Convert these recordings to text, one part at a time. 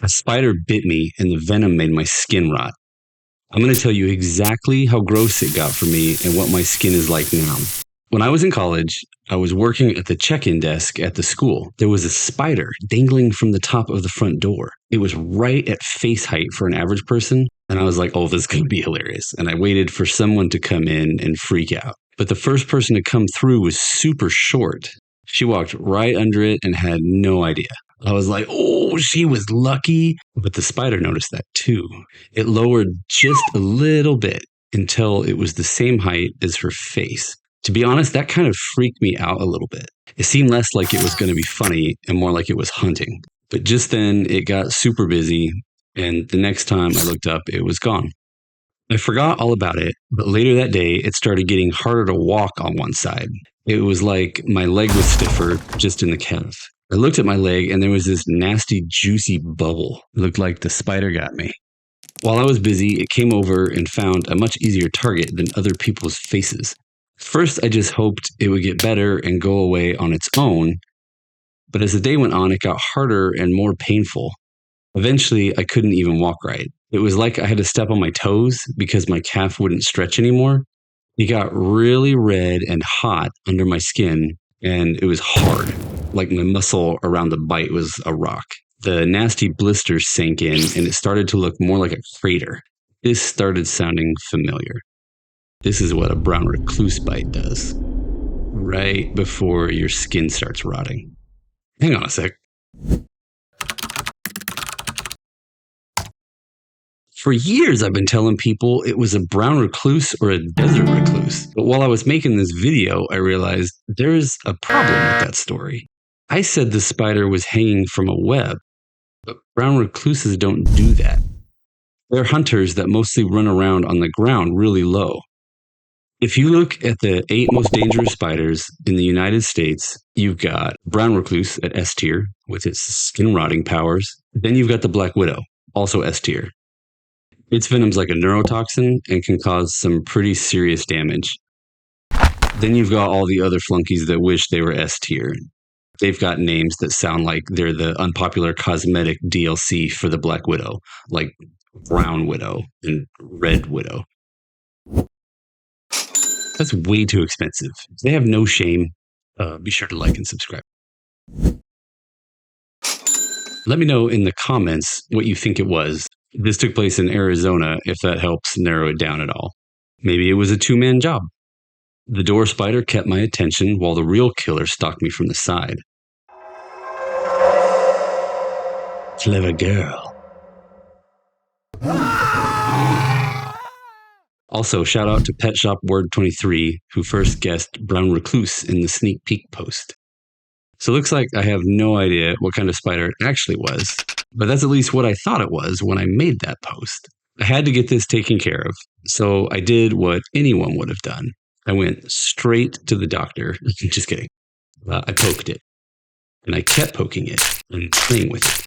A spider bit me and the venom made my skin rot. I'm going to tell you exactly how gross it got for me and what my skin is like now. When I was in college, I was working at the check-in desk at the school. There was a spider dangling from the top of the front door. It was right at face height for an average person. And I was like, oh, this is going to be hilarious. And I waited for someone to come in and freak out. But the first person to come through was super short. She walked right under it and had no idea. I was like, oh, she was lucky. But the spider noticed that too. It lowered just a little bit until it was the same height as her face. To be honest, that kind of freaked me out a little bit. It seemed less like it was going to be funny and more like it was hunting. But just then it got super busy, and the next time I looked up, it was gone. I forgot all about it, but later that day, it started getting harder to walk on one side. It was like my leg was stiffer just in the calf. I looked at my leg and there was this nasty, juicy bubble. It looked like the spider got me. While I was busy, it came over and found a much easier target than other people's faces. First, I just hoped it would get better and go away on its own. But as the day went on, it got harder and more painful. Eventually, I couldn't even walk right. It was like I had to step on my toes because my calf wouldn't stretch anymore. It got really red and hot under my skin, and it was hard, like my muscle around the bite was a rock. The nasty blisters sank in, and it started to look more like a crater. This started sounding familiar. This is what a brown recluse bite does, right before your skin starts rotting. Hang on a sec. For years, I've been telling people it was a brown recluse or a desert recluse. But while I was making this video, I realized there's a problem with that story. I said the spider was hanging from a web, but brown recluses don't do that. They're hunters that mostly run around on the ground really low. If you look at the 8 most dangerous spiders in the United States, you've got brown recluse at S tier with its skin rotting powers. Then you've got the black widow, also S tier. Its venom's like a neurotoxin and can cause some pretty serious damage. Then you've got all the other flunkies that wish they were S tier. They've got names that sound like they're the unpopular cosmetic DLC for the Black Widow, like Brown Widow and Red Widow. That's way too expensive. They have no shame. Be sure to like and subscribe. Let me know in the comments what you think it was. This took place in Arizona, if that helps narrow it down at all. Maybe it was a 2-man job. The door spider kept my attention while the real killer stalked me from the side. Clever girl. Also, shout out to Pet Shop Word 23, who first guessed brown recluse in the sneak peek post. So it looks like I have no idea what kind of spider it actually was, but that's at least what I thought it was when I made that post. I had to get this taken care of, so I did what anyone would have done. I went straight to the doctor. Just kidding. I poked it, and I kept poking it and playing with it.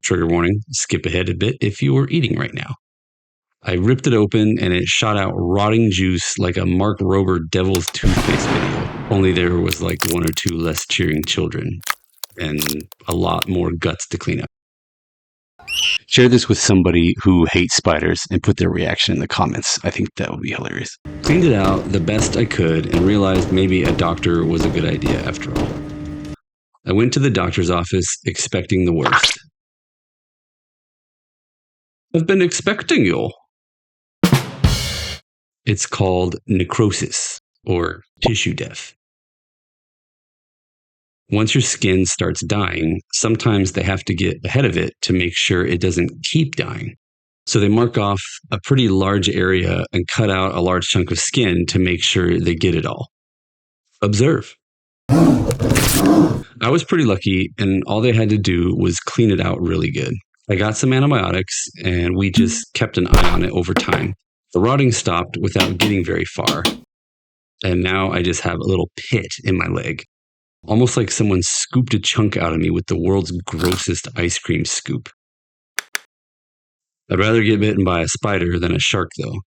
Trigger warning, skip ahead a bit if you are eating right now. I ripped it open and it shot out rotting juice like a Mark Rober Devil's Toothpaste video. Only there was like 1 or 2 less cheering children and a lot more guts to clean up. Share this with somebody who hates spiders and put their reaction in the comments. I think that would be hilarious. Cleaned it out the best I could and realized maybe a doctor was a good idea after all. I went to the doctor's office expecting the worst. I've been expecting you. It's called necrosis, or tissue death. Once your skin starts dying, sometimes they have to get ahead of it to make sure it doesn't keep dying. So they mark off a pretty large area and cut out a large chunk of skin to make sure they get it all. Observe. I was pretty lucky, and all they had to do was clean it out really good. I got some antibiotics, and we just kept an eye on it over time. The rotting stopped without getting very far, and now I just have a little pit in my leg. Almost like someone scooped a chunk out of me with the world's grossest ice cream scoop. I'd rather get bitten by a spider than a shark, though.